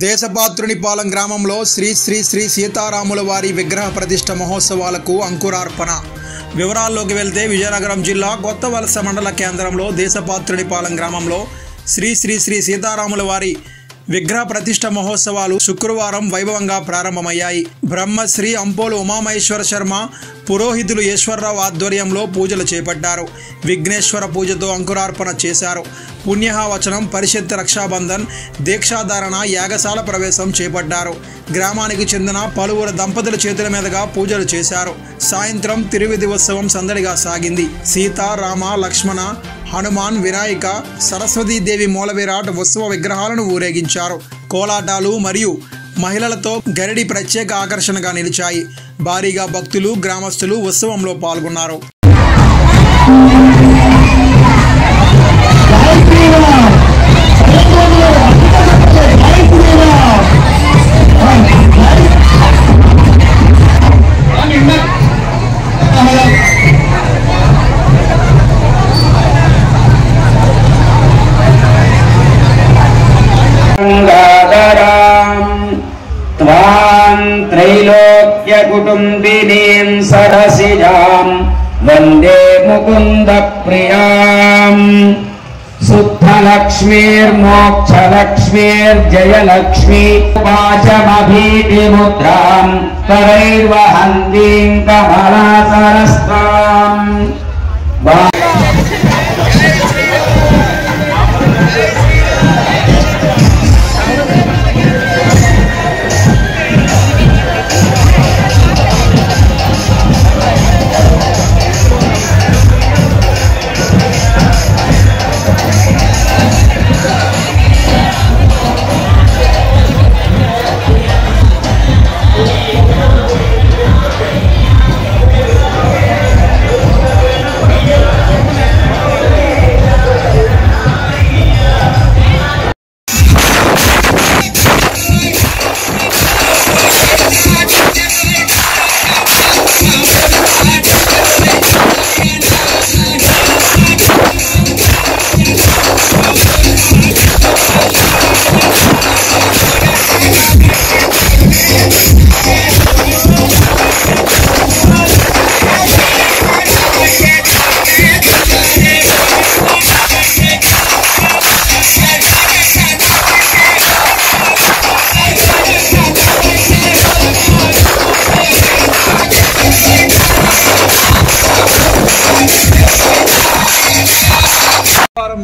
దేశపాత్రునిపాలెం గ్రామంలో శ్రీ శ్రీ శ్రీ సీతారాముల వారి విగ్రహ ప్రతిష్ఠ మహోత్సవాలకు అంకురార్పణ. వివరాల్లోకి వెళ్తే విజయనగరం జిల్లా కొత్తవలస మండల కేంద్రంలో దేశపాత్రునిపాలెం గ్రామంలో శ్రీ శ్రీ శ్రీ సీతారాముల వారి విగ్రహ ప్రతిష్ఠ మహోత్సవాలు శుక్రవారం వైభవంగా ప్రారంభమయ్యాయి. బ్రహ్మశ్రీ అంపోలు ఉమామహేశ్వర శర్మ పురోహితులు ఈశ్వరరావు ఆధ్వర్యంలో పూజలు చేపట్టారు. విఘ్నేశ్వర పూజతో అంకురార్పణ చేశారు. పుణ్యవచనం, పరిషత్, రక్షాబంధన్, దీక్షాధారణ, యాగశాల ప్రవేశం చేపట్టారు. గ్రామానికి చెందిన పలువురు దంపతుల చేతుల మీదుగా పూజలు చేశారు. సాయంత్రం తిరువిధి ఉత్సవం సందడిగా సాగింది. సీత, రామ, లక్ష్మణ, హనుమాన్, వినాయక, సరస్వతీదేవి మూల విరాట్ ఉత్సవ విగ్రహాలను ఊరేగించారు. కోలాటాలు మరియు మహిళలతో గరిడి ప్రత్యేక ఆకర్షణగా నిలిచాయి. భారీగా భక్తులు, గ్రామస్తులు ఉత్సవంలో పాల్గొన్నారు. त्रैलोक्य कुटुंबिनीं सरसिजां वंदे मुकुंद प्रियां शुद्धलक्ष्मीर्मोक्षलक्ष्मीर्जयलक्ष्मी वाचमभीतिमुद्रां करैर्वहन्तीं कमलासरस्ताम्.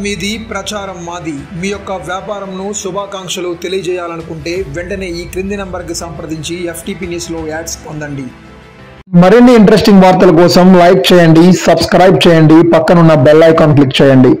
మీది ప్రచారం మాది. మీ యొక్క వ్యాపారంను శుభాకాంక్షలు తెలియజేయాలనుకుంటే వెంటనే ఈ క్రింది నంబర్కి సంప్రదించి FTP న్యూస్ లో యాడ్స్ పొందండి. మరిన్ని ఇంట్రెస్టింగ్ వార్తల కోసం లైక్ చేయండి, సబ్స్క్రైబ్ చేయండి, పక్కనున్న బెల్ ఐకాన్ క్లిక్ చేయండి.